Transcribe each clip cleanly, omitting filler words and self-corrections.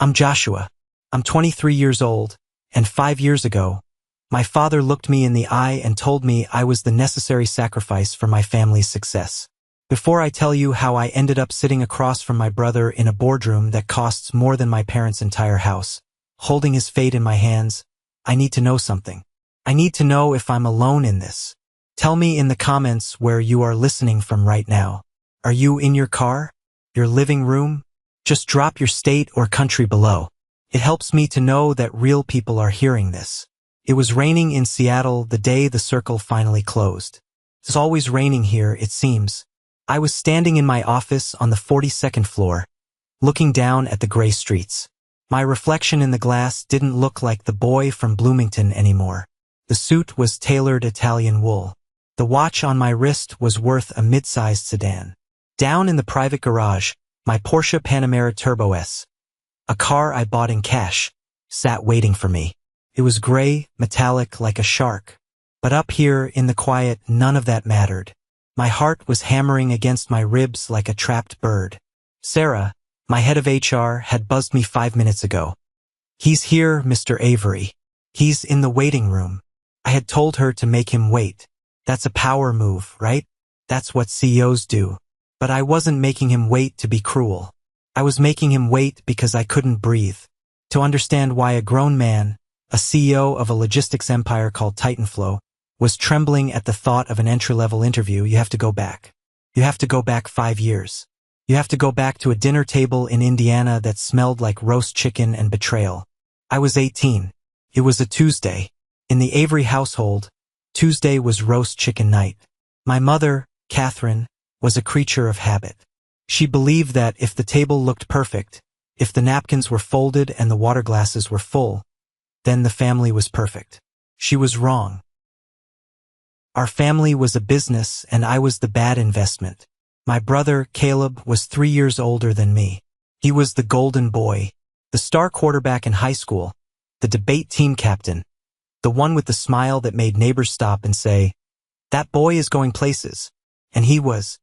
I'm Joshua. I'm 23 years old, and 5 years ago, my father looked me in the eye and told me I was the necessary sacrifice for my family's success. Before I tell you how I ended up sitting across from my brother in a boardroom that costs more than my parents' entire house, holding his fate in my hands, I need to know something. I need to know if I'm alone in this. Tell me in the comments where you are listening from right now. Are you in your car? Your living room? Just drop your state or country below. It helps me to know that real people are hearing this. It was raining in Seattle the day the circle finally closed. It's always raining here, it seems. I was standing in my office on the 42nd floor, looking down at the gray streets. My reflection in the glass didn't look like the boy from Bloomington anymore. The suit was tailored Italian wool. The watch on my wrist was worth a mid-sized sedan. Down in the private garage, my Porsche Panamera Turbo S, a car I bought in cash, sat waiting for me. It was gray, metallic like a shark. But up here in the quiet, none of that mattered. My heart was hammering against my ribs like a trapped bird. Sarah, my head of HR, had buzzed me 5 minutes ago. "He's here, Mr. Avery. He's in the waiting room." I had told her to make him wait. That's a power move, right? That's what CEOs do. But I wasn't making him wait to be cruel. I was making him wait because I couldn't breathe. To understand why a grown man, a CEO of a logistics empire called Titanflow, was trembling at the thought of an entry-level interview, you have to go back. You have to go back 5 years. You have to go back to a dinner table in Indiana that smelled like roast chicken and betrayal. I was 18. It was a Tuesday. In the Avery household, Tuesday was roast chicken night. My mother, Catherine, was a creature of habit. She believed that if the table looked perfect, if the napkins were folded and the water glasses were full, then the family was perfect. She was wrong. Our family was a business and I was the bad investment. My brother, Caleb, was 3 years older than me. He was the golden boy, the star quarterback in high school, the debate team captain, the one with the smile that made neighbors stop and say, "That boy is going places." And he was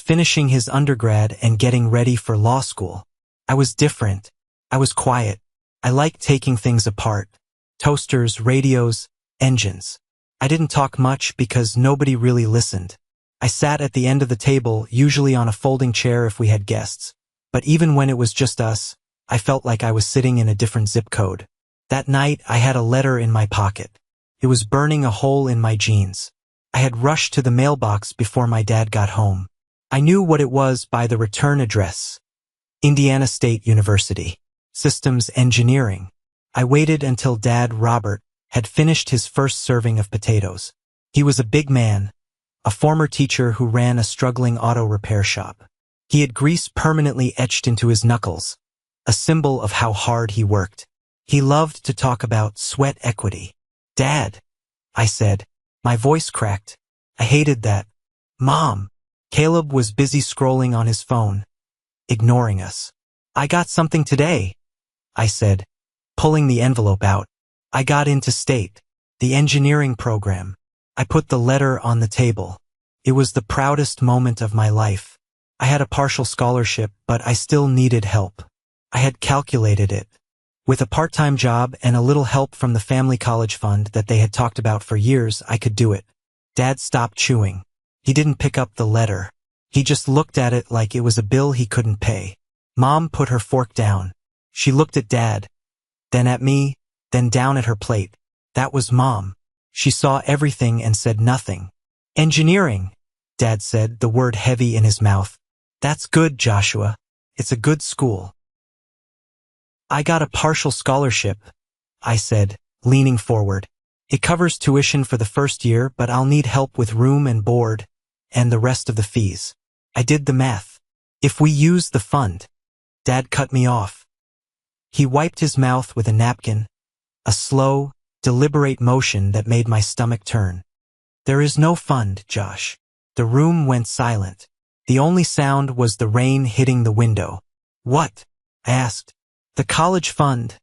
finishing his undergrad and getting ready for law school. I was different. I was quiet. I liked taking things apart. Toasters, radios, engines. I didn't talk much because nobody really listened. I sat at the end of the table, usually on a folding chair if we had guests. But even when it was just us, I felt like I was sitting in a different zip code. That night, I had a letter in my pocket. It was burning a hole in my jeans. I had rushed to the mailbox before my dad got home. I knew what it was by the return address. Indiana State University. Systems Engineering. I waited until Dad, Robert, had finished his first serving of potatoes. He was a big man, a former teacher who ran a struggling auto repair shop. He had grease permanently etched into his knuckles, a symbol of how hard he worked. He loved to talk about sweat equity. "Dad," I said. My voice cracked. I hated that. "Mom." Caleb was busy scrolling on his phone, ignoring us. "I got something today," I said, pulling the envelope out. "I got into state, the engineering program." I put the letter on the table. It was the proudest moment of my life. I had a partial scholarship, but I still needed help. I had calculated it. With a part-time job and a little help from the family college fund that they had talked about for years, I could do it. Dad stopped chewing. He didn't pick up the letter. He just looked at it like it was a bill he couldn't pay. Mom put her fork down. She looked at Dad, then at me, then down at her plate. That was Mom. She saw everything and said nothing. "Engineering," Dad said, the word heavy in his mouth. "That's good, Joshua. It's a good school." "I got a partial scholarship," I said, leaning forward. "It covers tuition for the first year, but I'll need help with room and board, and the rest of the fees." I did the math. "If we use the fund." Dad cut me off. He wiped his mouth with a napkin, a slow, deliberate motion that made my stomach turn. "There is no fund, Josh." The room went silent. The only sound was the rain hitting the window. "What?" I asked. "The college fund,"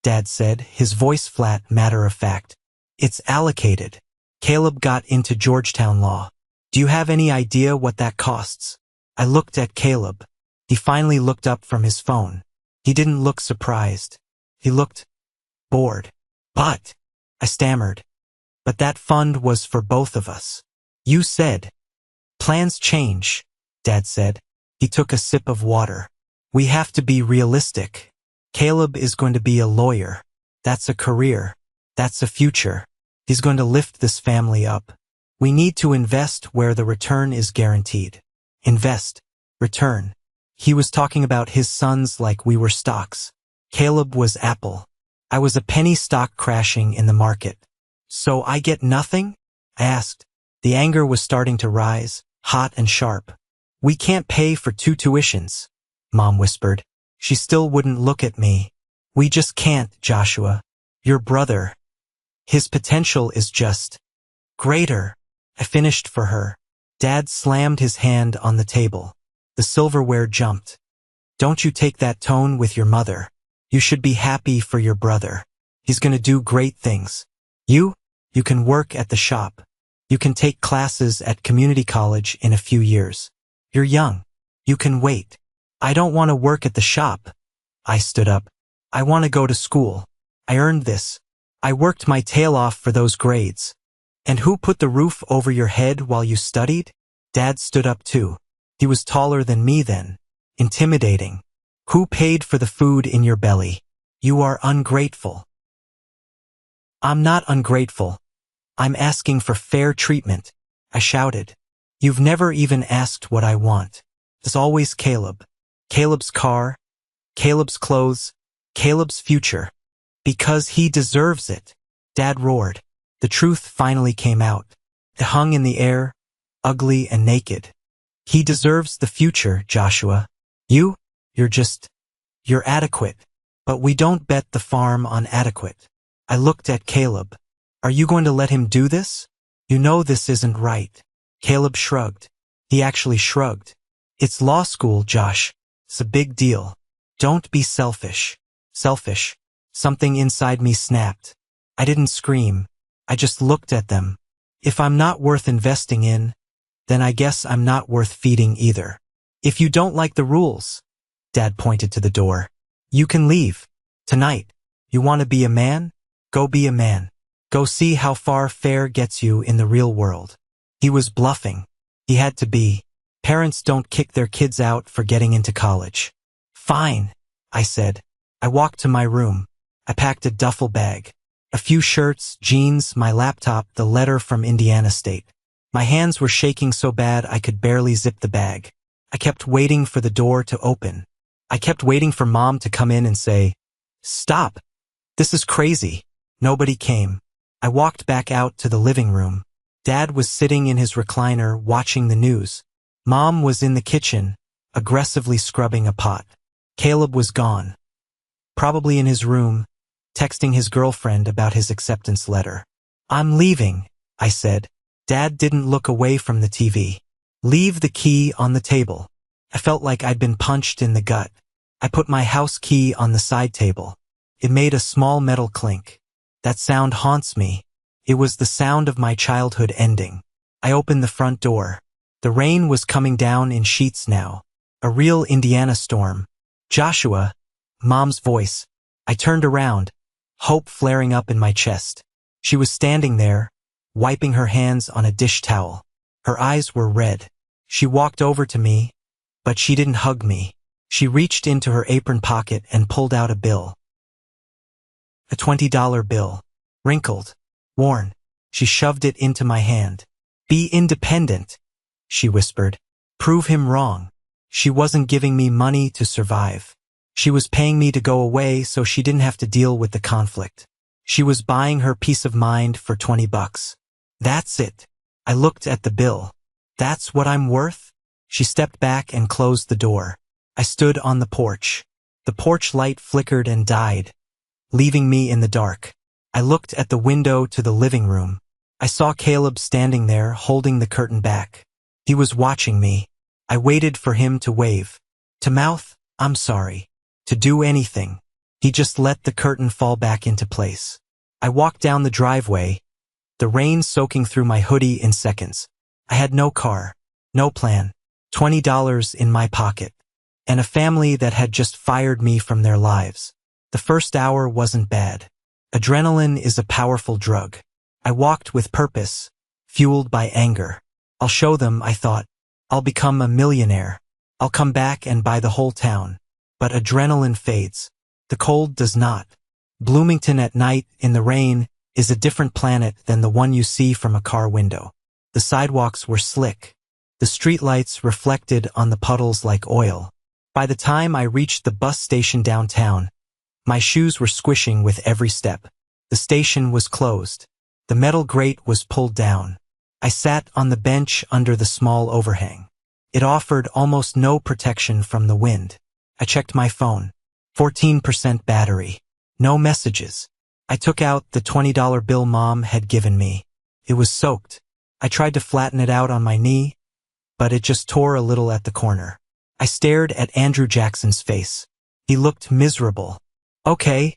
Dad said, his voice flat, matter-of-fact. "It's allocated. Caleb got into Georgetown Law. Do you have any idea what that costs?" I looked at Caleb. He finally looked up from his phone. He didn't look surprised. He looked bored. But, I stammered. But that fund was for both of us. You said. Plans change, Dad said. He took a sip of water. We have to be realistic. Caleb is going to be a lawyer. That's a career. That's a future. He's going to lift this family up. We need to invest where the return is guaranteed. Invest. Return. He was talking about his sons like we were stocks. Caleb was Apple. I was a penny stock crashing in the market. So I get nothing? I asked. The anger was starting to rise, hot and sharp. We can't pay for 2 tuitions, Mom whispered. She still wouldn't look at me. We just can't, Joshua. Your brother. His potential is just greater. I finished for her. Dad slammed his hand on the table. The silverware jumped. Don't you take that tone with your mother. You should be happy for your brother. He's going to do great things. You can work at the shop. You can take classes at community college in a few years. You're young. You can wait. I don't want to work at the shop. I stood up. I want to go to school. I earned this. I worked my tail off for those grades. And who put the roof over your head while you studied? Dad stood up too. He was taller than me then. Intimidating. Who paid for the food in your belly? You are ungrateful. I'm not ungrateful. I'm asking for fair treatment, I shouted. You've never even asked what I want. There's always Caleb. Caleb's car, Caleb's clothes, Caleb's future. Because he deserves it. Dad roared. The truth finally came out. It hung in the air, ugly and naked. He deserves the future, Joshua. You're adequate. But we don't bet the farm on adequate. I looked at Caleb. Are you going to let him do this? You know this isn't right. Caleb shrugged. He actually shrugged. It's law school, Josh. It's a big deal. Don't be selfish. Selfish. Something inside me snapped. I didn't scream. I just looked at them. If I'm not worth investing in, then I guess I'm not worth feeding either. If you don't like the rules, Dad pointed to the door, you can leave. Tonight. You want to be a man? Go be a man. Go see how far fair gets you in the real world. He was bluffing. He had to be. Parents don't kick their kids out for getting into college. Fine, I said. I walked to my room. I packed a duffel bag. A few shirts, jeans, my laptop, the letter from Indiana State. My hands were shaking so bad I could barely zip the bag. I kept waiting for the door to open. I kept waiting for Mom to come in and say, "Stop. This is crazy." Nobody came. I walked back out to the living room. Dad was sitting in his recliner watching the news. Mom was in the kitchen, aggressively scrubbing a pot. Caleb was gone. Probably in his room, texting his girlfriend about his acceptance letter. I'm leaving, I said. Dad didn't look away from the TV. Leave the key on the table. I felt like I'd been punched in the gut. I put my house key on the side table. It made a small metal clink. That sound haunts me. It was the sound of my childhood ending. I opened the front door. The rain was coming down in sheets now. A real Indiana storm. Joshua, Mom's voice. I turned around, hope flaring up in my chest. She was standing there, wiping her hands on a dish towel. Her eyes were red. She walked over to me, but she didn't hug me. She reached into her apron pocket and pulled out a bill. A $20 bill. Wrinkled. Worn. She shoved it into my hand. Be independent, she whispered. Prove him wrong. She wasn't giving me money to survive. She was paying me to go away so she didn't have to deal with the conflict. She was buying her peace of mind for $20. That's it. I looked at the bill. That's what I'm worth? She stepped back and closed the door. I stood on the porch. The porch light flickered and died, leaving me in the dark. I looked at the window to the living room. I saw Caleb standing there, holding the curtain back. He was watching me. I waited for him to wave. To mouth, I'm sorry. To do anything. He just let the curtain fall back into place. I walked down the driveway, the rain soaking through my hoodie in seconds. I had no car, no plan, $20 in my pocket. and a family that had just fired me from their lives. The first hour wasn't bad. Adrenaline is a powerful drug. I walked with purpose, fueled by anger. I'll show them, I thought. I'll become a millionaire. I'll come back and buy the whole town. But adrenaline fades. The cold does not. Bloomington at night, in the rain, is a different planet than the one you see from a car window. The sidewalks were slick. The streetlights reflected on the puddles like oil. By the time I reached the bus station downtown, my shoes were squishing with every step. The station was closed. The metal grate was pulled down. I sat on the bench under the small overhang. It offered almost no protection from the wind. I checked my phone. 14% battery. No messages. I took out the $20 bill Mom had given me. It was soaked. I tried to flatten it out on my knee, but it just tore a little at the corner. I stared at Andrew Jackson's face. He looked miserable. Okay,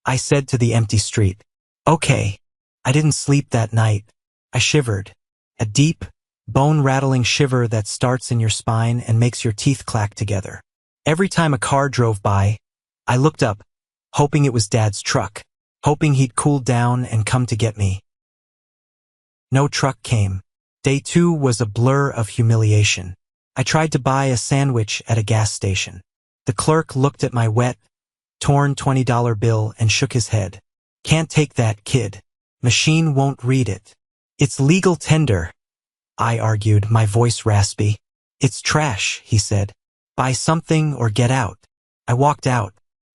I said to the empty street. Okay. I didn't sleep that night. I shivered. A deep, bone-rattling shiver that starts in your spine and makes your teeth clack together. Every time a car drove by, I looked up, hoping it was Dad's truck, hoping he'd cooled down and come to get me. No truck came. Day 2 was a blur of humiliation. I tried to buy a sandwich at a gas station. The clerk looked at my wet, torn $20 bill and shook his head. Can't take that, kid. Machine won't read it. It's legal tender, I argued, my voice raspy. It's trash, he said. Buy something or get out. I walked out.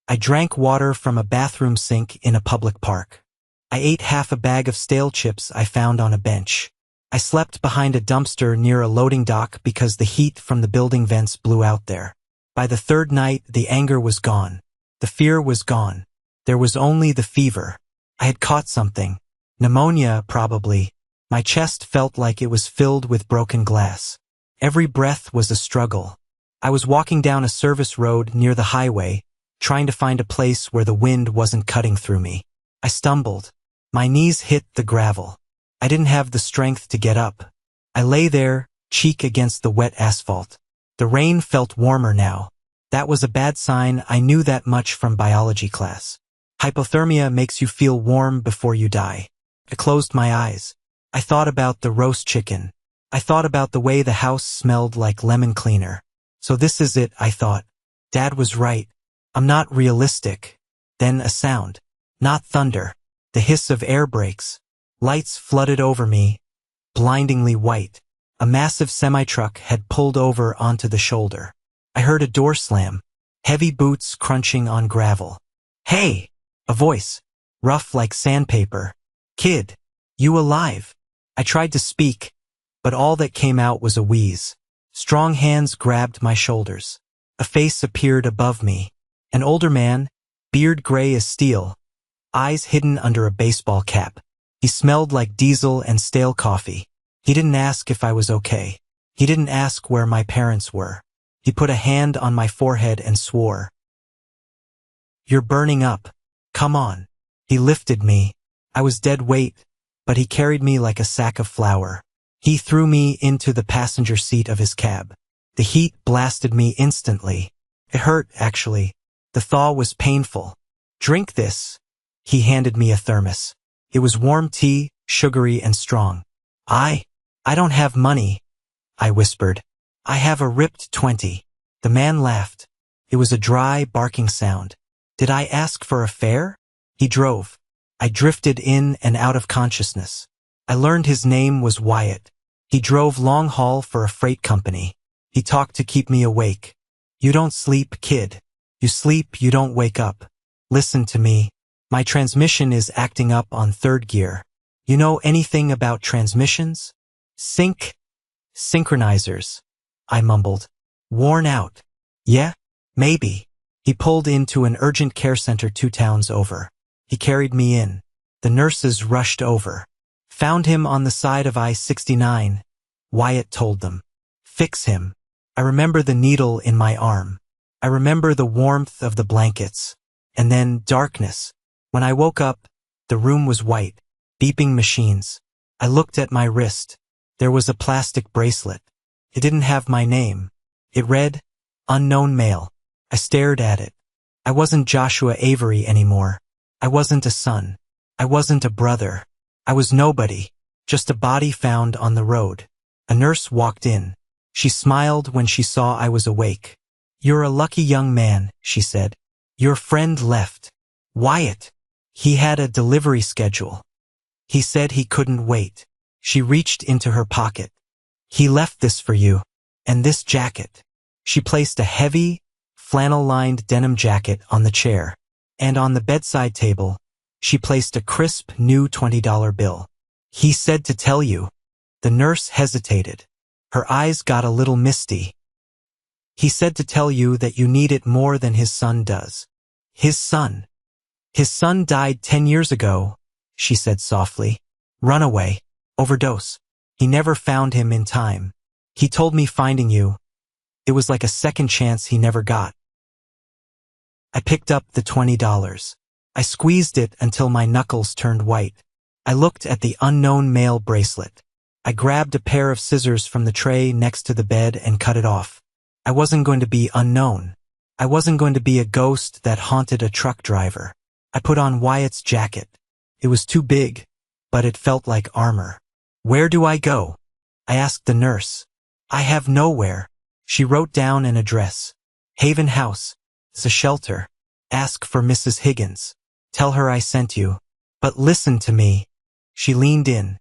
I drank water from a bathroom sink in a public park. I ate half a bag of stale chips I found on a bench. I slept behind a dumpster near a loading dock because the heat from the building vents blew out there. By the third night, the anger was gone. The fear was gone. There was only the fever. I had caught something. Pneumonia, probably. My chest felt like it was filled with broken glass. Every breath was a struggle. I was walking down a service road near the highway, trying to find a place where the wind wasn't cutting through me. I stumbled. My knees hit the gravel. I didn't have the strength to get up. I lay there, cheek against the wet asphalt. The rain felt warmer now. That was a bad sign. I knew that much from biology class. Hypothermia makes you feel warm before you die. I closed my eyes. I thought about the roast chicken. I thought about the way the house smelled like lemon cleaner. So this is it, I thought. Dad was right. I'm not realistic. Then a sound. Not thunder. The hiss of air brakes. Lights flooded over me, blindingly white. A massive semi-truck had pulled over onto the shoulder. I heard a door slam. Heavy boots crunching on gravel. Hey! A voice. Rough like sandpaper. Kid. You alive? I tried to speak, but all that came out was a wheeze. Strong hands grabbed my shoulders. A face appeared above me. An older man, beard gray as steel, eyes hidden under a baseball cap. He smelled like diesel and stale coffee. He didn't ask if I was okay. He didn't ask where my parents were. He put a hand on my forehead and swore. You're burning up. Come on. He lifted me. I was dead weight, but he carried me like a sack of flour. He threw me into the passenger seat of his cab. The heat blasted me instantly. It hurt, actually. The thaw was painful. Drink this. He handed me a thermos. It was warm tea, sugary and strong. I don't have money, I whispered. I have a ripped 20. The man laughed. It was a dry, barking sound. Did I ask for a fare? He drove. I drifted in and out of consciousness. I learned his name was Wyatt. He drove long haul for a freight company. He talked to keep me awake. You don't sleep, kid. You sleep, you don't wake up. Listen to me. My transmission is acting up on third gear. You know anything about transmissions? Synchronizers, I mumbled. Worn out. Yeah, maybe. He pulled into an urgent care center 2 towns over. He carried me in. The nurses rushed over. Found him on the side of I-69, Wyatt told them. Fix him. I remember the needle in my arm. I remember the warmth of the blankets. And then darkness. When I woke up, the room was white, beeping machines. I looked at my wrist. There was a plastic bracelet. It didn't have my name. It read, Unknown mail. I stared at it. I wasn't Joshua Avery anymore. I wasn't a son. I wasn't a brother. I was nobody, just a body found on the road. A nurse walked in. She smiled when she saw I was awake. "You're a lucky young man," she said. "Your friend left. Wyatt. He had a delivery schedule. He said he couldn't wait." She reached into her pocket. "He left this for you. And this jacket." She placed a heavy, flannel-lined denim jacket on the chair. And on the bedside table, she placed a crisp, new $20 bill. "He said to tell you." The nurse hesitated. Her eyes got a little misty. "He said to tell you that you need it more than his son does." "His son? His son died 10 years ago," she said softly. "Runaway. Overdose. He never found him in time. He told me finding you, it was like a second chance he never got." I picked up the $20. I squeezed it until my knuckles turned white. I looked at the unknown mail bracelet. I grabbed a pair of scissors from the tray next to the bed and cut it off. I wasn't going to be unknown. I wasn't going to be a ghost that haunted a truck driver. I put on Wyatt's jacket. It was too big, but it felt like armor. "Where do I go?" I asked the nurse. "I have nowhere." She wrote down an address. "Haven House. It's a shelter. Ask for Mrs. Higgins. Tell her I sent you. But listen to me." She leaned in.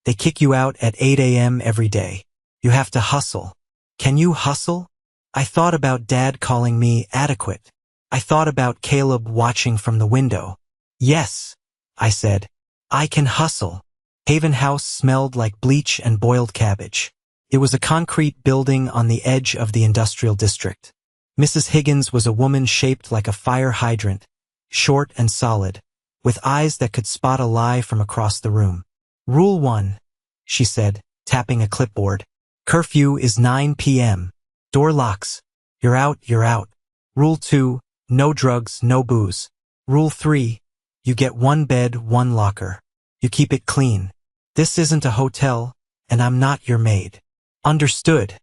"They kick you out at 8 a.m. every day. You have to hustle. Can you hustle?" I thought about Dad calling me adequate. I thought about Caleb watching from the window. "Yes," I said. "I can hustle." Haven House smelled like bleach and boiled cabbage. It was a concrete building on the edge of the industrial district. Mrs. Higgins was a woman shaped like a fire hydrant, short and solid, with eyes that could spot a lie from across the room. "Rule 1, she said, tapping a clipboard. "Curfew is 9 p.m. Door locks. You're out, you're out. Rule 2, no drugs, no booze. Rule 3, you get one bed, one locker. You keep it clean. This isn't a hotel, and I'm not your maid." "Understood,"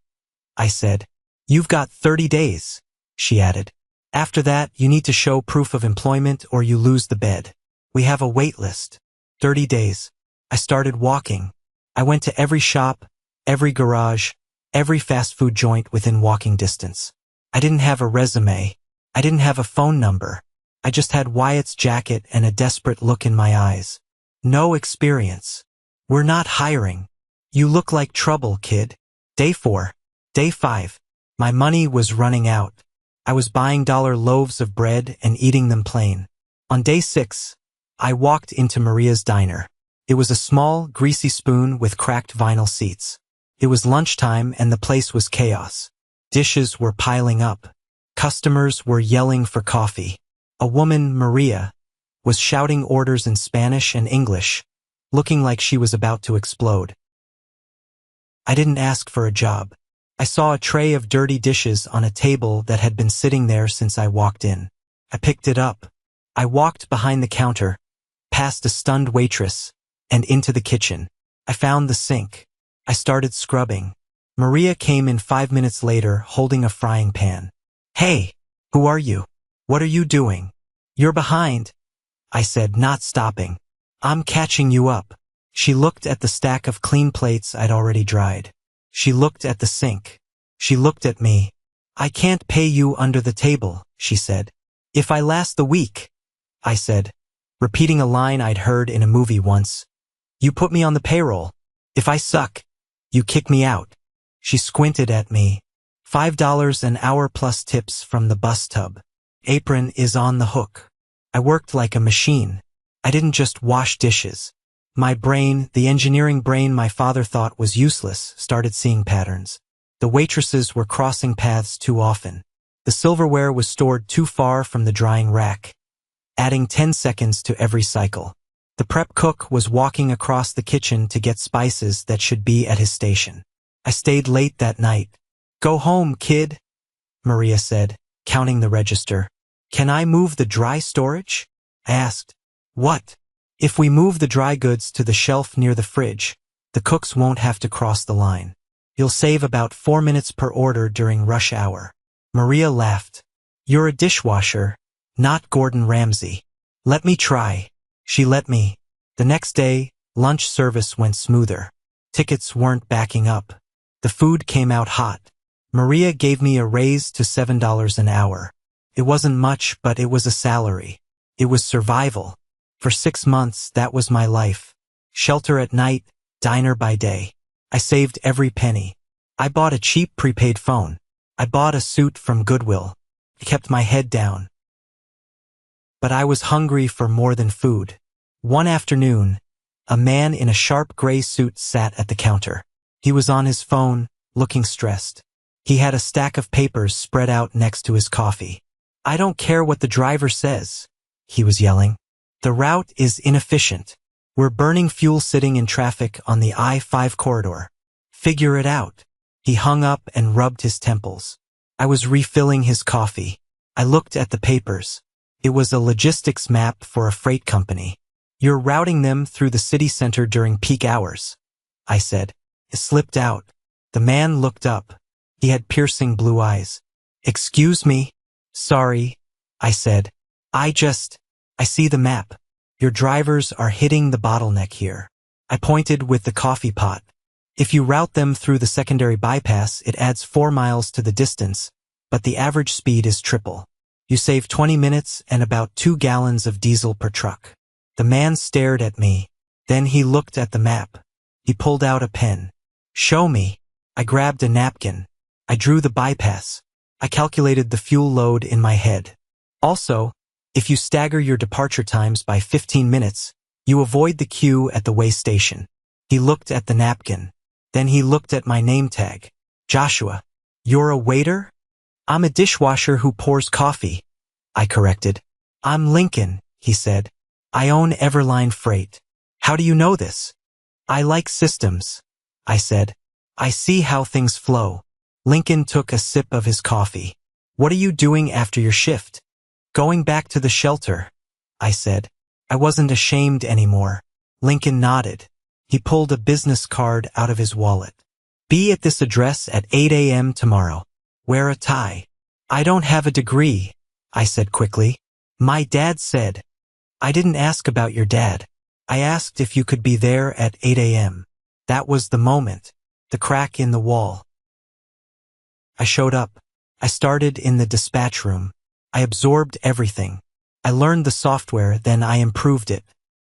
I said. "You've got 30 days, she added. "After that, you need to show proof of employment or you lose the bed. We have a wait list." 30 days. I started walking. I went to every shop, every garage, every fast food joint within walking distance. I didn't have a resume. I didn't have a phone number. I just had Wyatt's jacket and a desperate look in my eyes. "No experience. We're not hiring. You look like trouble, kid." Day 4. Day 5. My money was running out. I was buying dollar loaves of bread and eating them plain. On day 6, I walked into Maria's diner. It was a small, greasy spoon with cracked vinyl seats. It was lunchtime and the place was chaos. Dishes were piling up. Customers were yelling for coffee. A woman, Maria, was shouting orders in Spanish and English, looking like she was about to explode. I didn't ask for a job. I saw a tray of dirty dishes on a table that had been sitting there since I walked in. I picked it up. I walked behind the counter, past a stunned waitress, and into the kitchen. I found the sink. I started scrubbing. Maria came in 5 minutes later, holding a frying pan. "Hey, who are you? What are you doing?" "You're behind," I said, not stopping. "I'm catching you up." She looked at the stack of clean plates I'd already dried. She looked at the sink. She looked at me. "I can't pay you under the table," she said. "If I last the week," I said, repeating a line I'd heard in a movie once. "You put me on the payroll. If I suck, you kick me out." She squinted at me. $5 an hour plus tips from the bus tub. Apron is on the hook. I worked like a machine. I didn't just wash dishes. My brain, the engineering brain my father thought was useless, started seeing patterns. The waitresses were crossing paths too often. The silverware was stored too far from the drying rack, adding 10 seconds to every cycle. The prep cook was walking across the kitchen to get spices that should be at his station. I stayed late that night. "Go home, kid," Maria said, counting the register. "Can I move the dry storage?" I asked. "What?" "If we move the dry goods to the shelf near the fridge, the cooks won't have to cross the line. You'll save about 4 minutes per order during rush hour." Maria laughed. You're a dishwasher, not Gordon Ramsay. Let me try. She let me. The next day, lunch service went smoother. Tickets weren't backing up. The food came out hot. Maria gave me a raise to $7 an hour. It wasn't much, but it was a salary. It was survival. For 6 months, that was my life. Shelter at night, diner by day. I saved every penny. I bought a cheap prepaid phone. I bought a suit from Goodwill. I kept my head down. But I was hungry for more than food. One afternoon, a man in a sharp gray suit sat at the counter. He was on his phone, looking stressed. He had a stack of papers spread out next to his coffee. I don't care what the driver says, he was yelling. The route is inefficient. We're burning fuel sitting in traffic on the I-5 corridor. Figure it out. He hung up and rubbed his temples. I was refilling his coffee. I looked at the papers. It was a logistics map for a freight company. You're routing them through the city center during peak hours, I said. It slipped out. The man looked up. He had piercing blue eyes. Excuse me? Sorry, I said. I see the map. Your drivers are hitting the bottleneck here. I pointed with the coffee pot. If you route them through the secondary bypass, it adds 4 miles to the distance, but the average speed is triple. You save 20 minutes and about 2 gallons of diesel per truck. The man stared at me. Then he looked at the map. He pulled out a pen. Show me. I grabbed a napkin. I drew the bypass. I calculated the fuel load in my head. Also, if you stagger your departure times by 15 minutes, you avoid the queue at the way station. He looked at the napkin. Then he looked at my name tag. Joshua, you're a waiter? I'm a dishwasher who pours coffee, I corrected. I'm Lincoln, he said. I own Everline Freight. How do you know this? I like systems, I said. I see how things flow. Lincoln took a sip of his coffee. What are you doing after your shift? Going back to the shelter, I said. I wasn't ashamed anymore. Lincoln nodded. He pulled a business card out of his wallet. Be at this address at 8 a.m. tomorrow. Wear a tie. I don't have a degree, I said quickly. My dad said. I didn't ask about your dad. I asked if you could be there at 8 a.m. That was the moment. The crack in the wall. I showed up. I started in the dispatch room. I absorbed everything. I learned the software, then I improved it.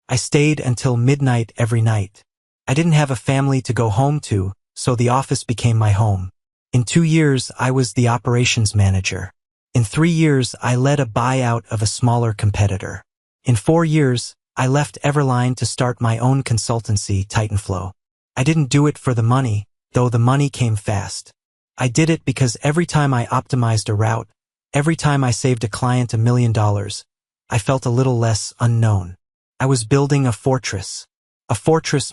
I stayed until midnight every night. I didn't have a family to go home to, so the office became my home. In 2 years, I was the operations manager. In 3 years, I led a buyout of a smaller competitor. In 4 years, I left Everline to start my own consultancy, Titanflow. I didn't do it for the money, though the money came fast. I did it because every time I optimized a route, every time I saved a client $1 million, I felt a little less unknown. I was building a fortress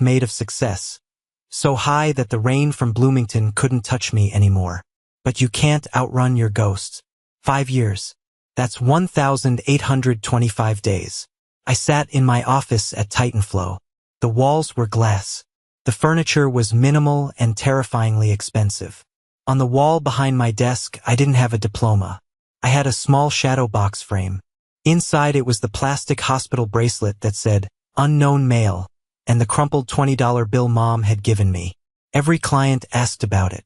made of success, so high that the rain from Bloomington couldn't touch me anymore. But you can't outrun your ghosts. 5 years. That's 1,825 days. I sat in my office at Titanflow. The walls were glass. The furniture was minimal and terrifyingly expensive. On the wall behind my desk, I didn't have a diploma. I had a small shadow box frame. Inside it was the plastic hospital bracelet that said, Unknown Male, and the crumpled $20 bill Mom had given me. Every client asked about it.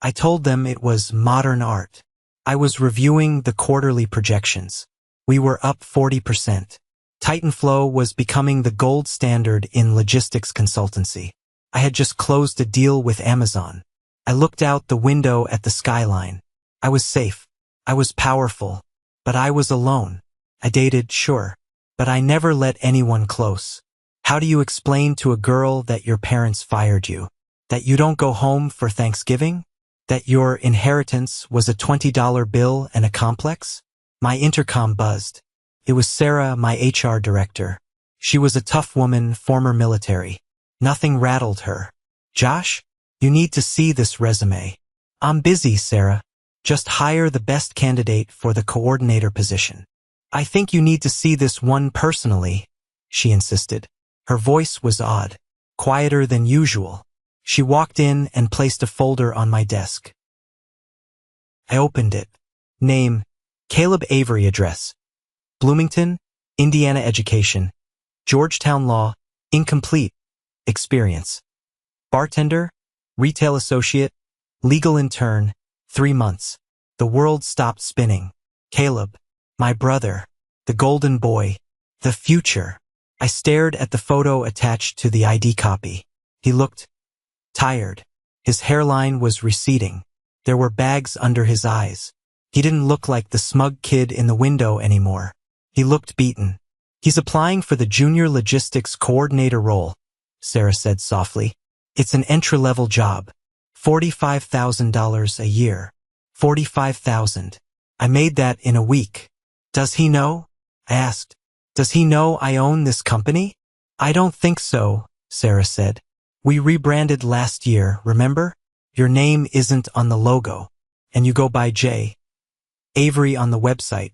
I told them it was modern art. I was reviewing the quarterly projections. We were up 40%. Titanflow was becoming the gold standard in logistics consultancy. I had just closed a deal with Amazon. I looked out the window at the skyline. I was safe. I was powerful. But I was alone. I dated, sure. But I never let anyone close. How do you explain to a girl that your parents fired you? That you don't go home for Thanksgiving? That your inheritance was a $20 bill and a complex? My intercom buzzed. It was Sarah, my HR director. She was a tough woman, former military. Nothing rattled her. Josh, you need to see this resume. I'm busy, Sarah. Just hire the best candidate for the coordinator position. I think you need to see this one personally, she insisted. Her voice was odd, quieter than usual. She walked in and placed a folder on my desk. I opened it. Name, Caleb Avery. Address, Bloomington, Indiana. Education, Georgetown. Law, incomplete. Experience, bartender, retail associate, legal intern, 3 months. The world stopped spinning. Caleb, my brother, the golden boy, the future. I stared at the photo attached to the ID copy. He looked tired. His hairline was receding. There were bags under his eyes. He didn't look like the smug kid in the window anymore. He looked beaten. He's applying for the junior logistics coordinator role, Sarah said softly. It's an entry-level job. $45,000 a year. $45,000. I made that in a week. Does he know? I asked. Does he know I own this company? I don't think so, Sarah said. We rebranded last year, remember? Your name isn't on the logo, and you go by J. Avery on the website.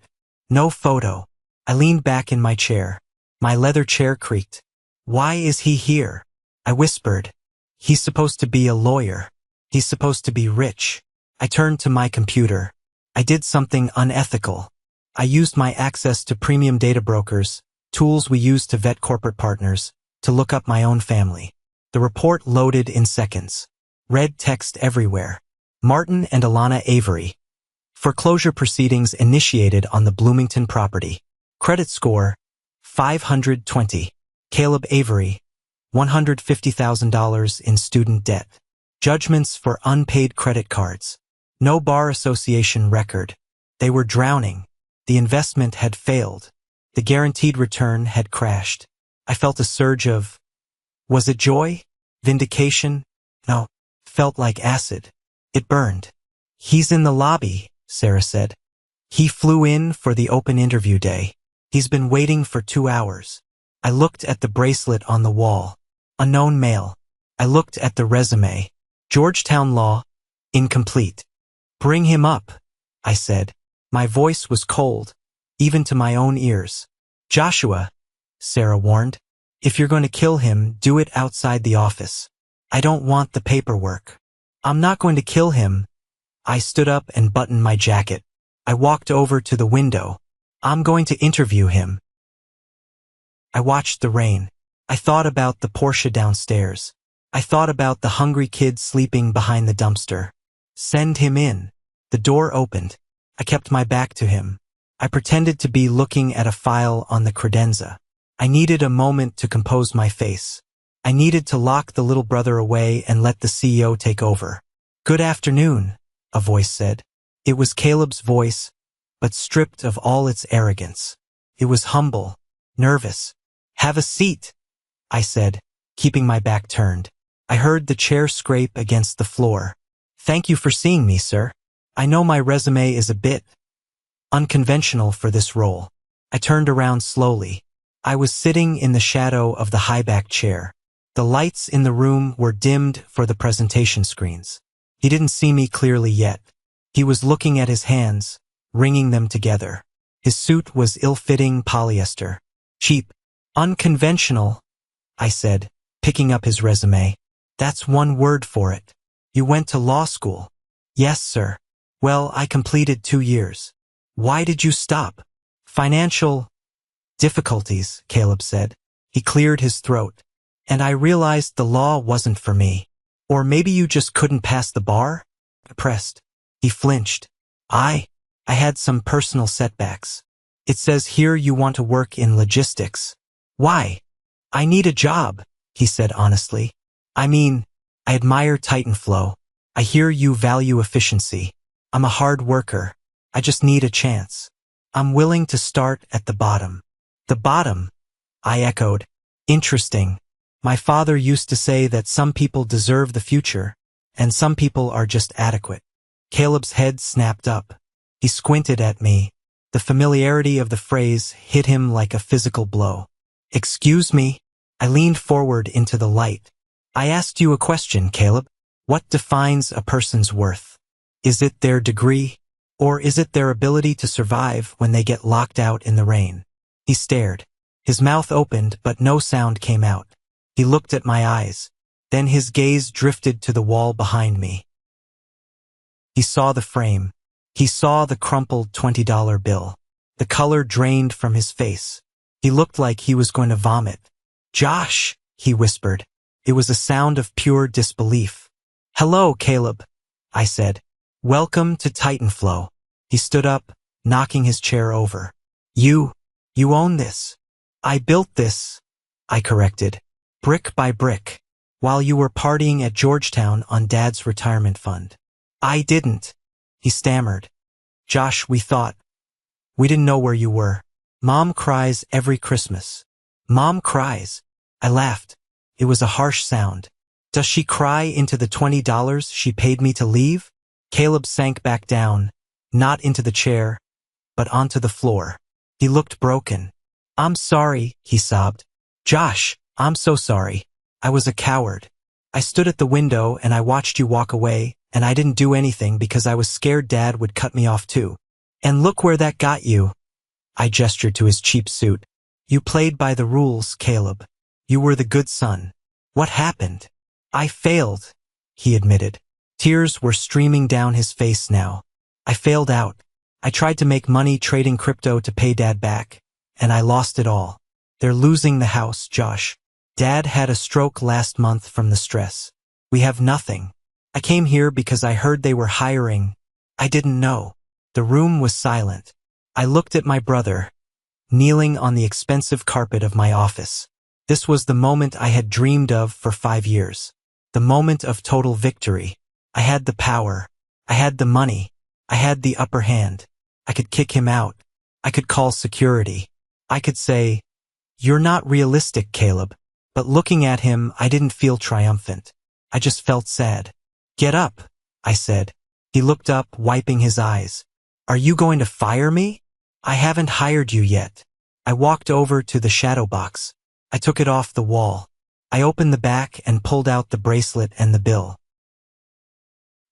No photo. I leaned back in my chair. My leather chair creaked. Why is he here? I whispered. He's supposed to be a lawyer. He's supposed to be rich. I turned to my computer. I did something unethical. I used my access to premium data brokers, tools we use to vet corporate partners, to look up my own family. The report loaded in seconds. Red text everywhere. Martin and Alana Avery. Foreclosure proceedings initiated on the Bloomington property. Credit score, 520. Caleb Avery, $150,000 in student debt. Judgments for unpaid credit cards. No bar association record. They were drowning. The investment had failed. The guaranteed return had crashed. I felt a surge of, was it joy? Vindication? No, felt like acid. It burned. He's in the lobby, Sarah said. He flew in for the open interview day. He's been waiting for 2 hours. I looked at the bracelet on the wall. Unknown male. I looked at the resume. Georgetown Law, incomplete. Bring him up, I said. My voice was cold, even to my own ears. Joshua, Sarah warned. If you're going to kill him, do it outside the office. I don't want the paperwork. I'm not going to kill him. I stood up and buttoned my jacket. I walked over to the window. I'm going to interview him. I watched the rain. I thought about the Porsche downstairs. I thought about the hungry kid sleeping behind the dumpster. Send him in. The door opened. I kept my back to him. I pretended to be looking at a file on the credenza. I needed a moment to compose my face. I needed to lock the little brother away and let the CEO take over. Good afternoon, a voice said. It was Caleb's voice, but stripped of all its arrogance. It was humble, nervous. Have a seat, I said, keeping my back turned. I heard the chair scrape against the floor. Thank you for seeing me, sir. I know my resume is a bit unconventional for this role. I turned around slowly. I was sitting in the shadow of the high-back chair. The lights in the room were dimmed for the presentation screens. He didn't see me clearly yet. He was looking at his hands, wringing them together. His suit was ill-fitting polyester. Cheap. Unconventional, I said, picking up his resume. That's one word for it. You went to law school. Yes, sir. Well, I completed 2 years. Why did you stop? Financial difficulties, Caleb said. He cleared his throat. And I realized the law wasn't for me. Or maybe you just couldn't pass the bar? I pressed. He flinched. I had some personal setbacks. It says here you want to work in logistics. Why? I need a job, he said honestly. I mean, I admire Titanflow. I hear you value efficiency. I'm a hard worker. I just need a chance. I'm willing to start at the bottom. The bottom, I echoed. Interesting. My father used to say that some people deserve the future, and some people are just adequate. Caleb's head snapped up. He squinted at me. The familiarity of the phrase hit him like a physical blow. Excuse me? I leaned forward into the light. I asked you a question, Caleb. What defines a person's worth? Is it their degree? Or is it their ability to survive when they get locked out in the rain? He stared. His mouth opened, but no sound came out. He looked at my eyes. Then his gaze drifted to the wall behind me. He saw the frame. He saw the crumpled $20 bill. The color drained from his face. He looked like he was going to vomit. "Josh," he whispered. It was a sound of pure disbelief. "Hello, Caleb," I said. "Welcome to Titanflow." He stood up, knocking his chair over. You own this." "I built this," I corrected, "brick by brick, while you were partying at Georgetown on Dad's retirement fund." "I didn't," he stammered. "Josh, we didn't know where you were. Mom cries every Christmas." "Mom cries?" I laughed. It was a harsh sound. "Does she cry into the $20 she paid me to leave?" Caleb sank back down, not into the chair, but onto the floor. He looked broken. "I'm sorry," he sobbed. "Josh, I'm so sorry. I was a coward. I stood at the window and I watched you walk away, and I didn't do anything because I was scared Dad would cut me off too. And look where that got you." I gestured to his cheap suit. "You played by the rules, Caleb. You were the good son. What happened?" "I failed," he admitted. Tears were streaming down his face now. "I failed out. I tried to make money trading crypto to pay Dad back, and I lost it all. They're losing the house, Josh. Dad had a stroke last month from the stress. We have nothing. I came here because I heard they were hiring. I didn't know." The room was silent. I looked at my brother, kneeling on the expensive carpet of my office. This was the moment I had dreamed of for 5 years. The moment of total victory. I had the power. I had the money. I had the upper hand. I could kick him out. I could call security. I could say, "You're not realistic, Caleb." But looking at him, I didn't feel triumphant. I just felt sad. "Get up," I said. He looked up, wiping his eyes. "Are you going to fire me?" "I haven't hired you yet." I walked over to the shadow box. I took it off the wall. I opened the back and pulled out the bracelet and the bill.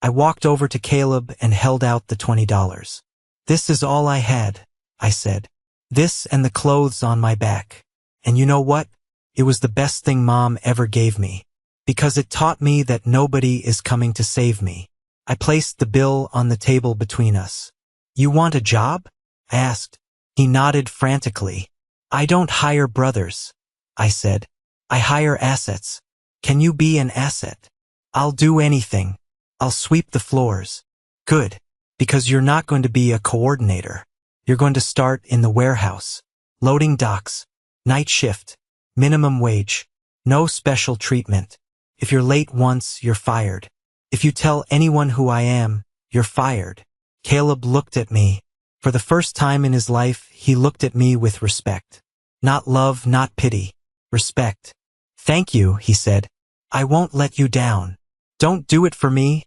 I walked over to Caleb and held out the $20. "This is all I had," I said. "This and the clothes on my back. And you know what? It was the best thing Mom ever gave me. Because it taught me that nobody is coming to save me." I placed the bill on the table between us. "You want a job?" I asked. He nodded frantically. "I don't hire brothers," I said. "I hire assets. Can you be an asset?" "I'll do anything. I'll sweep the floors." "Good. Because you're not going to be a coordinator. You're going to start in the warehouse. Loading docks. Night shift. Minimum wage. No special treatment. If you're late once, you're fired. If you tell anyone who I am, you're fired." Caleb looked at me. For the first time in his life, he looked at me with respect. Not love, not pity. Respect. "Thank you," he said. "I won't let you down." "Don't do it for me,"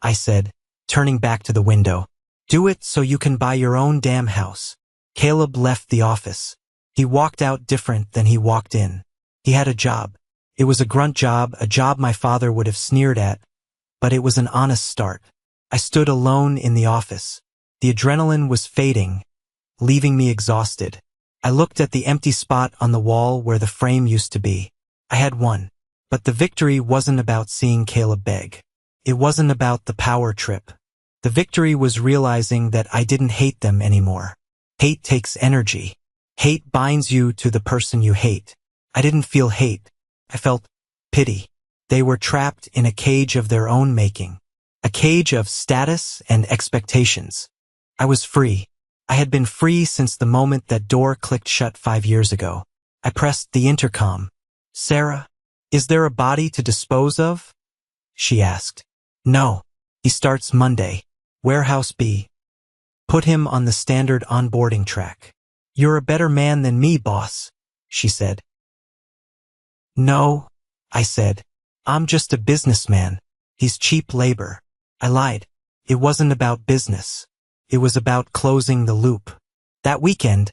I said, turning back to the window. "Do it so you can buy your own damn house." Caleb left the office. He walked out different than he walked in. He had a job. It was a grunt job, a job my father would have sneered at, but it was an honest start. I stood alone in the office. The adrenaline was fading, leaving me exhausted. I looked at the empty spot on the wall where the frame used to be. I had won. But the victory wasn't about seeing Caleb beg. It wasn't about the power trip. The victory was realizing that I didn't hate them anymore. Hate takes energy. Hate binds you to the person you hate. I didn't feel hate. I felt pity. They were trapped in a cage of their own making. A cage of status and expectations. I was free. I had been free since the moment that door clicked shut 5 years ago. I pressed the intercom. "Sarah, is there a body to dispose of?" she asked. "No. He starts Monday. Warehouse B. Put him on the standard onboarding track." "You're a better man than me, boss," she said. "No," I said. "I'm just a businessman. He's cheap labor." I lied. It wasn't about business. It was about closing the loop. That weekend,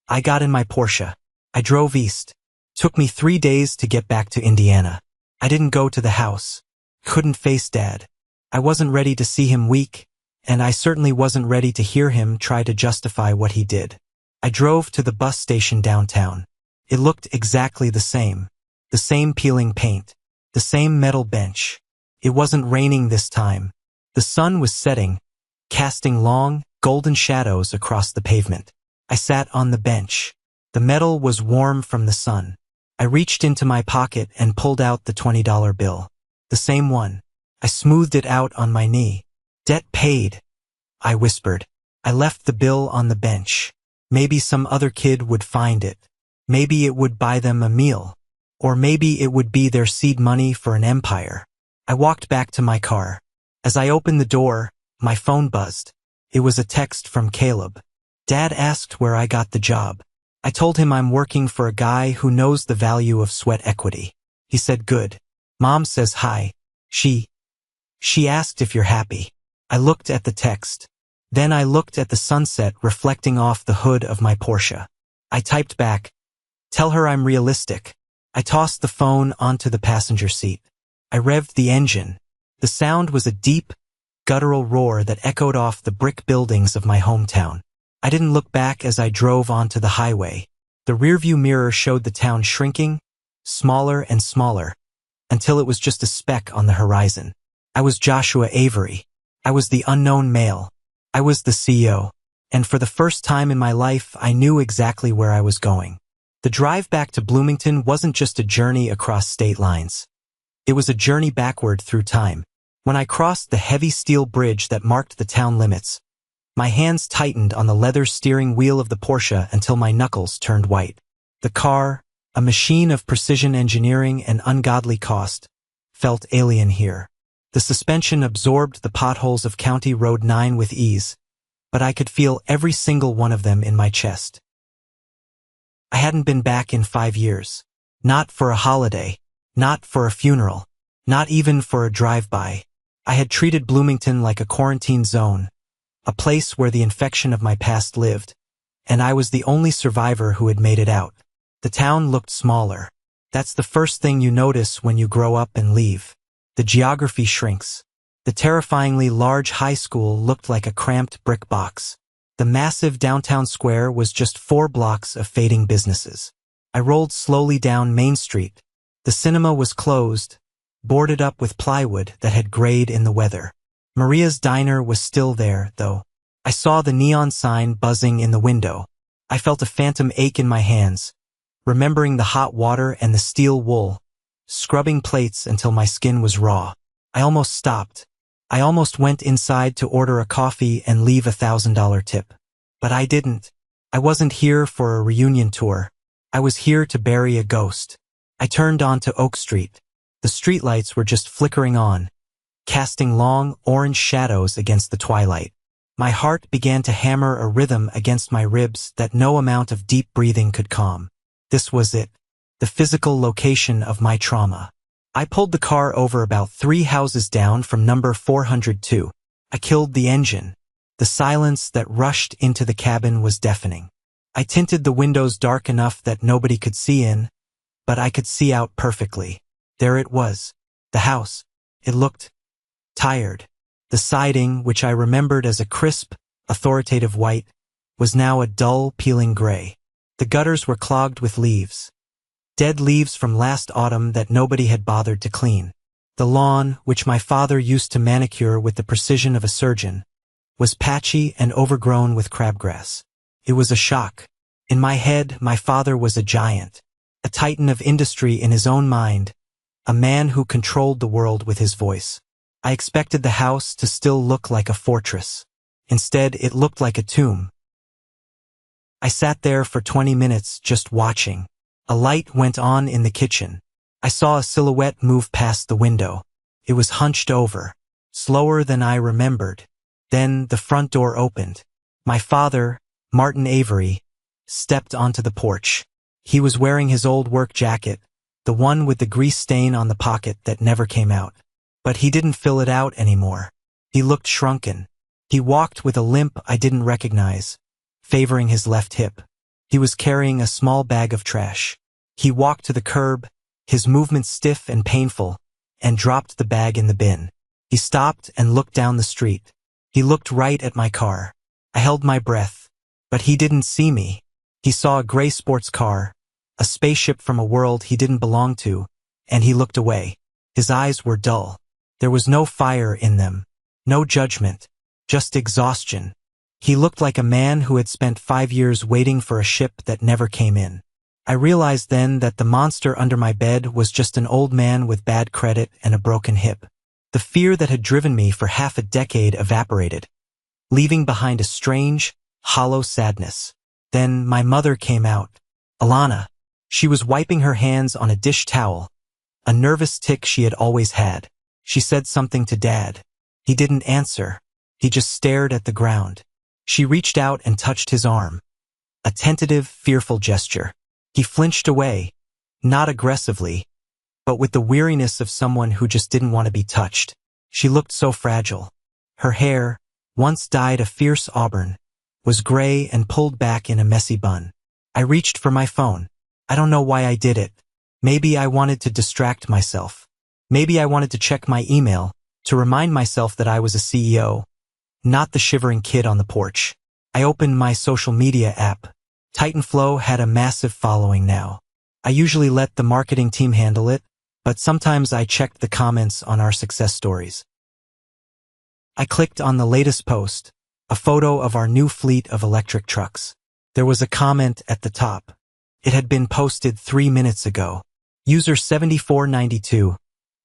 I got in my Porsche. I drove east. Took me 3 days to get back to Indiana. I didn't go to the house. Couldn't face Dad. I wasn't ready to see him weak, and I certainly wasn't ready to hear him try to justify what he did. I drove to the bus station downtown. It looked exactly the same. The same peeling paint. The same metal bench. It wasn't raining this time. The sun was setting, casting long, golden shadows across the pavement. I sat on the bench. The metal was warm from the sun. I reached into my pocket and pulled out the $20 bill. The same one. I smoothed it out on my knee. Debt paid, I whispered. I left the bill on the bench. Maybe some other kid would find it. Maybe it would buy them a meal. Or maybe it would be their seed money for an empire. I walked back to my car. As I opened the door, my phone buzzed. It was a text from Caleb. Dad asked where I got the job. I told him I'm working for a guy who knows the value of sweat equity. He said, good. Mom says hi. She asked if you're happy. I looked at the text. Then I looked at the sunset reflecting off the hood of my Porsche. I typed back, tell her I'm realistic. I tossed the phone onto the passenger seat. I revved the engine. The sound was a deep, guttural roar that echoed off the brick buildings of my hometown. I didn't look back as I drove onto the highway. The rearview mirror showed the town shrinking, smaller and smaller, until it was just a speck on the horizon. I was Joshua Avery. I was the unknown male. I was the CEO. And for the first time in my life, I knew exactly where I was going. The drive back to Bloomington wasn't just a journey across state lines. It was a journey backward through time. When I crossed the heavy steel bridge that marked the town limits, my hands tightened on the leather steering wheel of the Porsche until my knuckles turned white. The car, a machine of precision engineering and ungodly cost, felt alien here. The suspension absorbed the potholes of County Road 9 with ease, but I could feel every single one of them in my chest. I hadn't been back in 5 years. Not for a holiday, not for a funeral, not even for a drive-by. I had treated Bloomington like a quarantine zone, a place where the infection of my past lived, and I was the only survivor who had made it out. The town looked smaller. That's the first thing you notice when you grow up and leave. The geography shrinks. The terrifyingly large high school looked like a cramped brick box. The massive downtown square was just 4 blocks of fading businesses. I rolled slowly down Main Street. The cinema was closed, boarded up with plywood that had grayed in the weather. Maria's diner was still there, though. I saw the neon sign buzzing in the window. I felt a phantom ache in my hands, remembering the hot water and the steel wool, scrubbing plates until my skin was raw. I almost stopped. I almost went inside to order a coffee and leave $1,000 tip. But I didn't. I wasn't here for a reunion tour. I was here to bury a ghost. I turned onto Oak Street. The streetlights were just flickering on, casting long, orange shadows against the twilight. My heart began to hammer a rhythm against my ribs that no amount of deep breathing could calm. This was it, the physical location of my trauma. I pulled the car over about 3 houses down from number 402. I killed the engine. The silence that rushed into the cabin was deafening. I tinted the windows dark enough that nobody could see in, but I could see out perfectly. There it was, the house. It looked tired. The siding, which I remembered as a crisp, authoritative white, was now a dull, peeling gray. The gutters were clogged with leaves. Dead leaves from last autumn that nobody had bothered to clean. The lawn, which my father used to manicure with the precision of a surgeon, was patchy and overgrown with crabgrass. It was a shock. In my head, my father was a giant, a titan of industry in his own mind, a man who controlled the world with his voice. I expected the house to still look like a fortress. Instead, it looked like a tomb. I sat there for 20 minutes just watching. A light went on in the kitchen. I saw a silhouette move past the window. It was hunched over, slower than I remembered. Then the front door opened. My father, Martin Avery, stepped onto the porch. He was wearing his old work jacket, the one with the grease stain on the pocket that never came out. But he didn't fill it out anymore. He looked shrunken. He walked with a limp I didn't recognize, favoring his left hip. He was carrying a small bag of trash. He walked to the curb, his movements stiff and painful, and dropped the bag in the bin. He stopped and looked down the street. He looked right at my car. I held my breath, but he didn't see me. He saw a gray sports car, a spaceship from a world he didn't belong to, and he looked away. His eyes were dull. There was no fire in them, no judgment, just exhaustion. He looked like a man who had spent 5 years waiting for a ship that never came in. I realized then that the monster under my bed was just an old man with bad credit and a broken hip. The fear that had driven me for half a decade evaporated, leaving behind a strange, hollow sadness. Then my mother came out. Alana. She was wiping her hands on a dish towel, a nervous tic she had always had. She said something to Dad. He didn't answer. He just stared at the ground. She reached out and touched his arm. A tentative, fearful gesture. He flinched away, not aggressively, but with the weariness of someone who just didn't want to be touched. She looked so fragile. Her hair, once dyed a fierce auburn, was gray and pulled back in a messy bun. I reached for my phone. I don't know why I did it. Maybe I wanted to distract myself. Maybe I wanted to check my email, to remind myself that I was a CEO, not the shivering kid on the porch. I opened my social media app. Titanflow had a massive following now. I usually let the marketing team handle it, but sometimes I checked the comments on our success stories. I clicked on the latest post, a photo of our new fleet of electric trucks. There was a comment at the top. It had been posted 3 minutes ago. User 7492.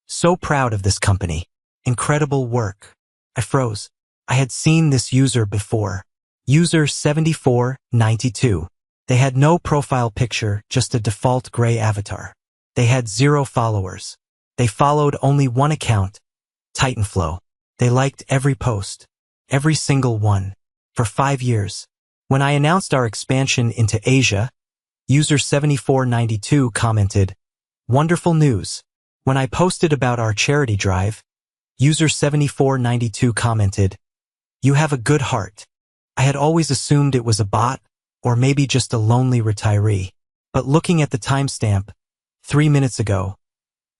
So proud of this company. Incredible work. I froze. I had seen this user before. User 7492. They had no profile picture, just a default gray avatar. They had 0 followers. They followed only one account, Titanflow. They liked every post, every single one, for 5 years. When I announced our expansion into Asia, user 7492 commented, "Wonderful news." When I posted about our charity drive, user 7492 commented, "You have a good heart." I had always assumed it was a bot, or maybe just a lonely retiree. But looking at the timestamp, 3 minutes ago,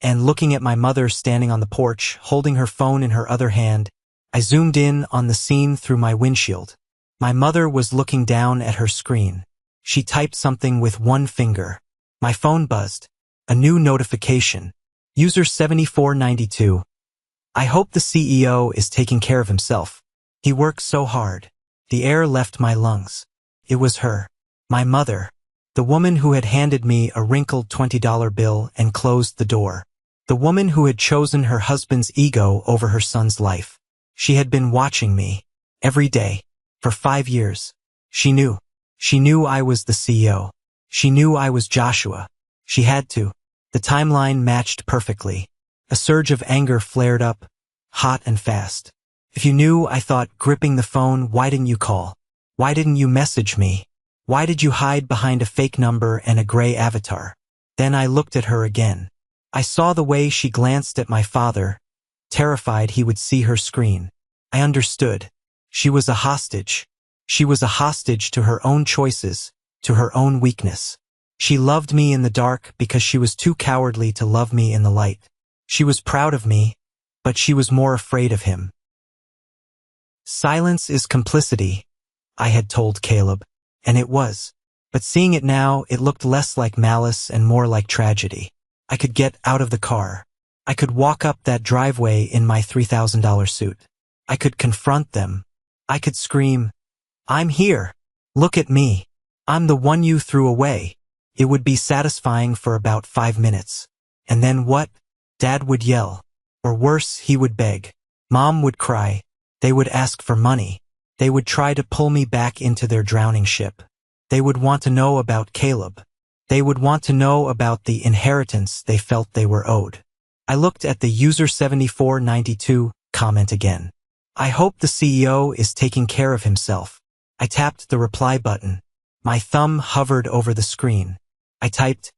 and looking at my mother standing on the porch, holding her phone in her other hand, I zoomed in on the scene through my windshield. My mother was looking down at her screen. She typed something with one finger. My phone buzzed. A new notification. User 7492. I hope the CEO is taking care of himself. He works so hard. The air left my lungs. It was her. My mother. The woman who had handed me a wrinkled $20 bill and closed the door. The woman who had chosen her husband's ego over her son's life. She had been watching me. Every day. For 5 years. She knew. She knew I was the CEO. She knew I was Joshua. She had to. The timeline matched perfectly. A surge of anger flared up, hot and fast. If you knew, I thought, gripping the phone, why didn't you call? Why didn't you message me? Why did you hide behind a fake number and a gray avatar? Then I looked at her again. I saw the way she glanced at my father, terrified he would see her screen. I understood. She was a hostage. She was a hostage to her own choices, to her own weakness. She loved me in the dark because she was too cowardly to love me in the light. She was proud of me, but she was more afraid of him. Silence is complicity, I had told Caleb, and it was. But seeing it now, it looked less like malice and more like tragedy. I could get out of the car. I could walk up that driveway in my $3,000 suit. I could confront them. I could scream, "I'm here. Look at me. I'm the one you threw away." It would be satisfying for about 5 minutes. And then what? Dad would yell. Or worse, he would beg. Mom would cry. They would ask for money. They would try to pull me back into their drowning ship. They would want to know about Caleb. They would want to know about the inheritance they felt they were owed. I looked at the user 7492 comment again. I hope the CEO is taking care of himself. I tapped the reply button. My thumb hovered over the screen. I typed,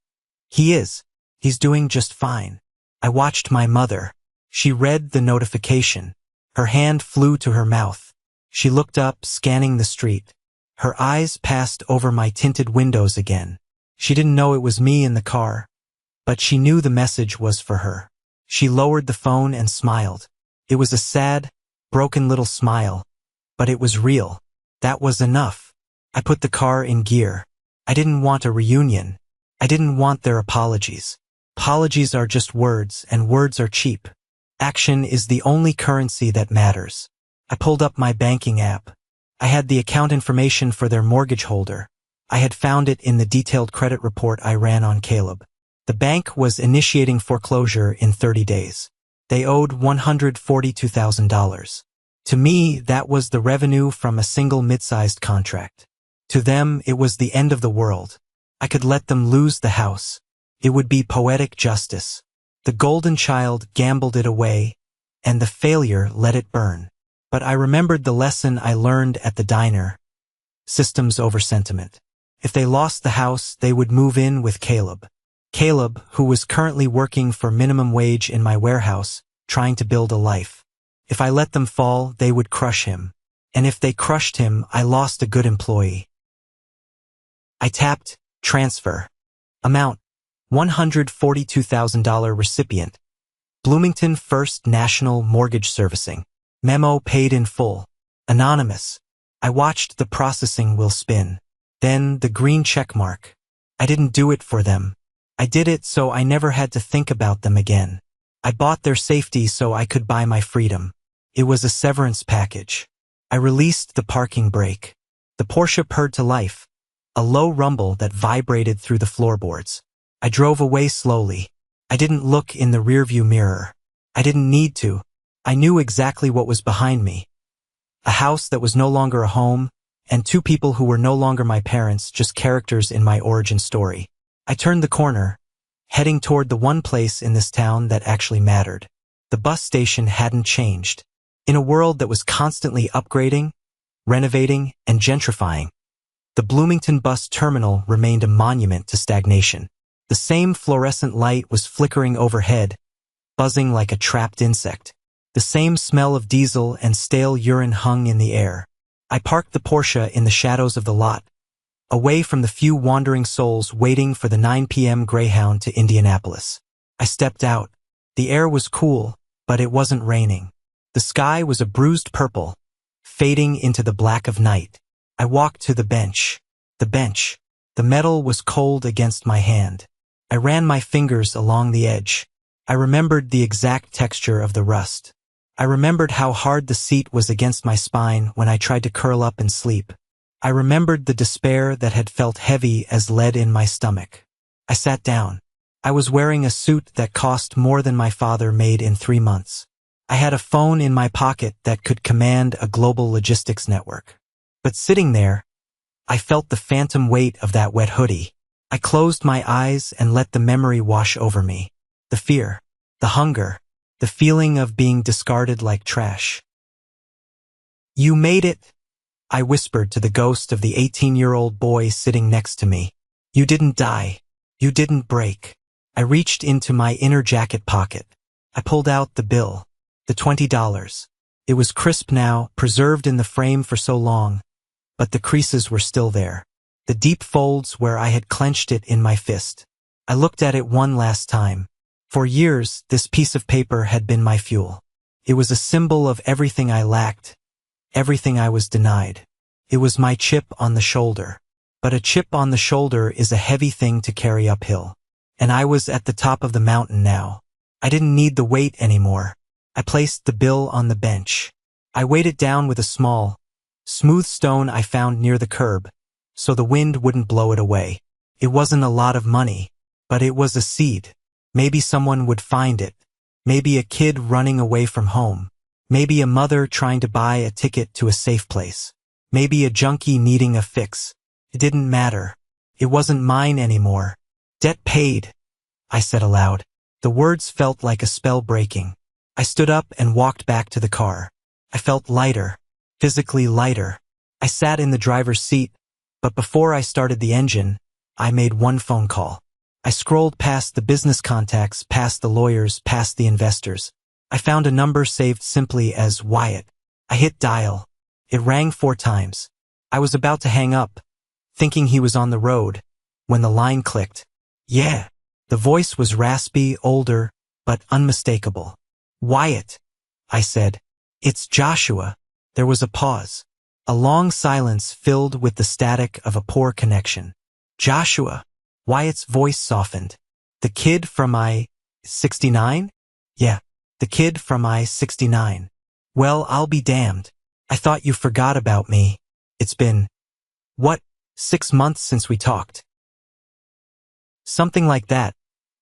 "He is. He's doing just fine." I watched my mother. She read the notification. Her hand flew to her mouth. She looked up, scanning the street. Her eyes passed over my tinted windows again. She didn't know it was me in the car, but she knew the message was for her. She lowered the phone and smiled. It was a sad, broken little smile, but it was real. That was enough. I put the car in gear. I didn't want a reunion. I didn't want their apologies. Apologies are just words, and words are cheap. Action is the only currency that matters. I pulled up my banking app. I had the account information for their mortgage holder. I had found it in the detailed credit report I ran on Caleb. The bank was initiating foreclosure in 30 days. They owed $142,000. To me, that was the revenue from a single mid-sized contract. To them, it was the end of the world. I could let them lose the house. It would be poetic justice. The golden child gambled it away, and the failure let it burn. But I remembered the lesson I learned at the diner. Systems over sentiment. If they lost the house, they would move in with Caleb. Caleb, who was currently working for minimum wage in my warehouse, trying to build a life. If I let them fall, they would crush him. And if they crushed him, I lost a good employee. I tapped transfer. Amount, $142,000 recipient. Bloomington First National Mortgage Servicing. Memo paid in full. Anonymous. I watched the processing wheel spin. Then the green check mark. I didn't do it for them. I did it so I never had to think about them again. I bought their safety so I could buy my freedom. It was a severance package. I released the parking brake. The Porsche purred to life. A low rumble that vibrated through the floorboards. I drove away slowly. I didn't look in the rearview mirror. I didn't need to. I knew exactly what was behind me. A house that was no longer a home, and two people who were no longer my parents, just characters in my origin story. I turned the corner, heading toward the one place in this town that actually mattered. The bus station hadn't changed. In a world that was constantly upgrading, renovating, and gentrifying, the Bloomington bus terminal remained a monument to stagnation. The same fluorescent light was flickering overhead, buzzing like a trapped insect. The same smell of diesel and stale urine hung in the air. I parked the Porsche in the shadows of the lot, away from the few wandering souls waiting for the 9 p.m. Greyhound to Indianapolis. I stepped out. The air was cool, but it wasn't raining. The sky was a bruised purple, fading into the black of night. I walked to the bench. The bench. The metal was cold against my hand. I ran my fingers along the edge. I remembered the exact texture of the rust. I remembered how hard the seat was against my spine when I tried to curl up and sleep. I remembered the despair that had felt heavy as lead in my stomach. I sat down. I was wearing a suit that cost more than my father made in 3 months. I had a phone in my pocket that could command a global logistics network. But sitting there, I felt the phantom weight of that wet hoodie. I closed my eyes and let the memory wash over me. The fear, the hunger, the feeling of being discarded like trash. "You made it," I whispered to the ghost of the 18-year-old boy sitting next to me. "You didn't die. You didn't break." I reached into my inner jacket pocket. I pulled out the bill, the $20. It was crisp now, preserved in the frame for so long, but the creases were still there. The deep folds where I had clenched it in my fist. I looked at it one last time. For years, this piece of paper had been my fuel. It was a symbol of everything I lacked, everything I was denied. It was my chip on the shoulder. But a chip on the shoulder is a heavy thing to carry uphill. And I was at the top of the mountain now. I didn't need the weight anymore. I placed the bill on the bench. I weighed it down with a small, smooth stone I found near the curb, so the wind wouldn't blow it away. It wasn't a lot of money, but it was a seed. Maybe someone would find it. Maybe a kid running away from home. Maybe a mother trying to buy a ticket to a safe place. Maybe a junkie needing a fix. It didn't matter. It wasn't mine anymore. "Debt paid," I said aloud. The words felt like a spell breaking. I stood up and walked back to the car. I felt lighter, physically lighter. I sat in the driver's seat, but before I started the engine, I made one phone call. I scrolled past the business contacts, past the lawyers, past the investors. I found a number saved simply as Wyatt. I hit dial. It rang 4 times. I was about to hang up, thinking he was on the road, when the line clicked. "Yeah." The voice was raspy, older, but unmistakable. "Wyatt," I said. "It's Joshua." There was a pause. A long silence filled with the static of a poor connection. "Joshua." Wyatt's voice softened. "The kid from I-69? Yeah, the kid from I-69. Well, I'll be damned. I thought you forgot about me. It's been, what, 6 months since we talked? Something like that.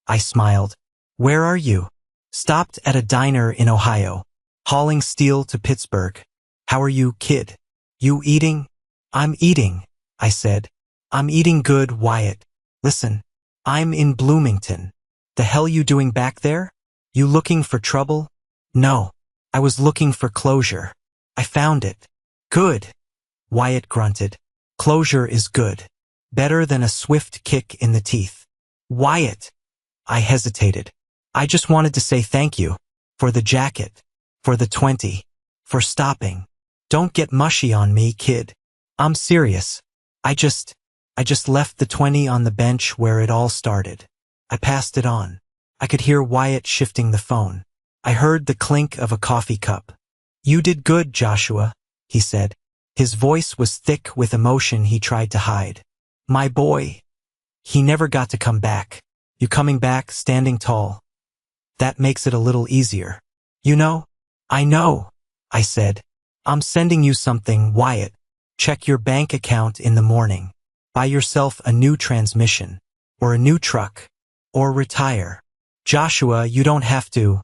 I smiled. Where are you? Stopped at a diner in Ohio. Hauling steel to Pittsburgh. How are you, kid? You eating? I'm eating, I said. I'm eating good, Wyatt. Listen, I'm in Bloomington. The hell you doing back there? You looking for trouble? No, I was looking for closure. I found it. Good, Wyatt grunted. Closure is good. Better than a swift kick in the teeth. Wyatt, I hesitated. I just wanted to say thank you. For the jacket. For the 20. For stopping. Don't get mushy on me, kid. I'm serious. I just left the 20 on the bench where it all started. I passed it on. I could hear Wyatt shifting the phone. I heard the clink of a coffee cup. You did good, Joshua, he said. His voice was thick with emotion he tried to hide. My boy. He never got to come back. You coming back, standing tall. That makes it a little easier. You know? I know, I said. I'm sending you something, Wyatt. Check your bank account in the morning. Buy yourself a new transmission. Or a new truck. Or retire. Joshua, you don't have to.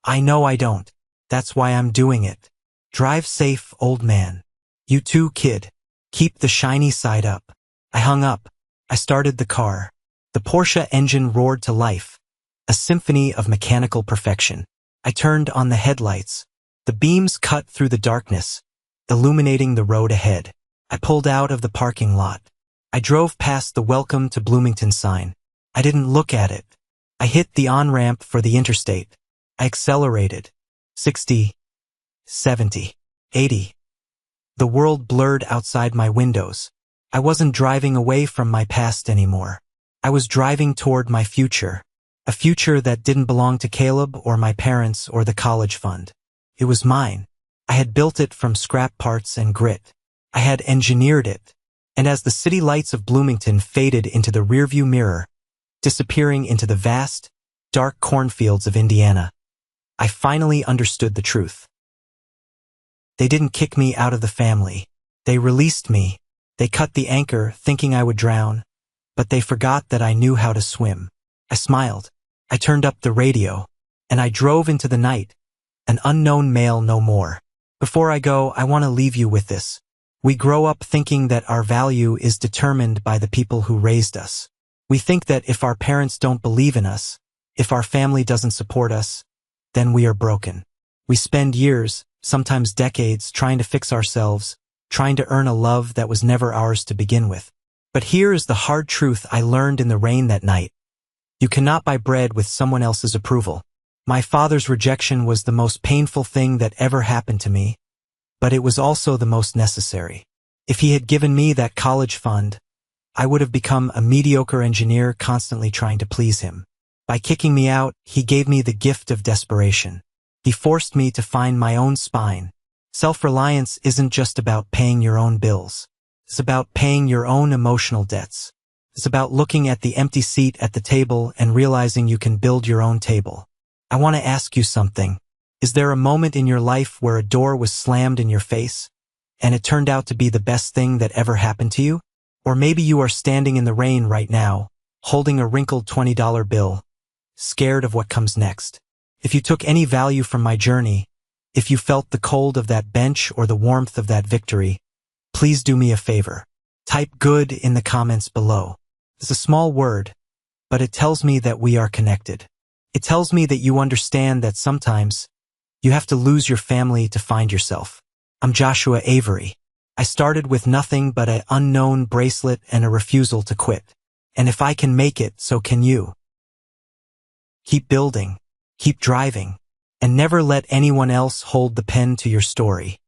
I know I don't. That's why I'm doing it. Drive safe, old man. You too, kid. Keep the shiny side up. I hung up. I started the car. The Porsche engine roared to life. A symphony of mechanical perfection. I turned on the headlights. The beams cut through the darkness, illuminating the road ahead. I pulled out of the parking lot. I drove past the Welcome to Bloomington sign. I didn't look at it. I hit the on-ramp for the interstate. I accelerated. 60, 70, 80. The world blurred outside my windows. I wasn't driving away from my past anymore. I was driving toward my future. A future that didn't belong to Caleb or my parents or the college fund. It was mine. I had built it from scrap parts and grit. I had engineered it. And as the city lights of Bloomington faded into the rearview mirror, disappearing into the vast, dark cornfields of Indiana, I finally understood the truth. They didn't kick me out of the family. They released me. They cut the anchor, thinking I would drown. But they forgot that I knew how to swim. I smiled. I turned up the radio. And I drove into the night. An unknown male no more. Before I go, I want to leave you with this. We grow up thinking that our value is determined by the people who raised us. We think that if our parents don't believe in us, if our family doesn't support us, then we are broken. We spend years, sometimes decades, trying to fix ourselves, trying to earn a love that was never ours to begin with. But here is the hard truth I learned in the rain that night. You cannot buy bread with someone else's approval. My father's rejection was the most painful thing that ever happened to me, but it was also the most necessary. If he had given me that college fund, I would have become a mediocre engineer constantly trying to please him. By kicking me out, he gave me the gift of desperation. He forced me to find my own spine. Self-reliance isn't just about paying your own bills. It's about paying your own emotional debts. It's about looking at the empty seat at the table and realizing you can build your own table. I want to ask you something. Is there a moment in your life where a door was slammed in your face, and it turned out to be the best thing that ever happened to you? Or maybe you are standing in the rain right now, holding a wrinkled $20 bill, scared of what comes next. If you took any value from my journey, if you felt the cold of that bench or the warmth of that victory, please do me a favor. Type good in the comments below. It's a small word, but it tells me that we are connected. It tells me that you understand that sometimes you have to lose your family to find yourself. I'm Joshua Avery. I started with nothing but an unknown bracelet and a refusal to quit. And if I can make it, so can you. Keep building, keep driving, and never let anyone else hold the pen to your story.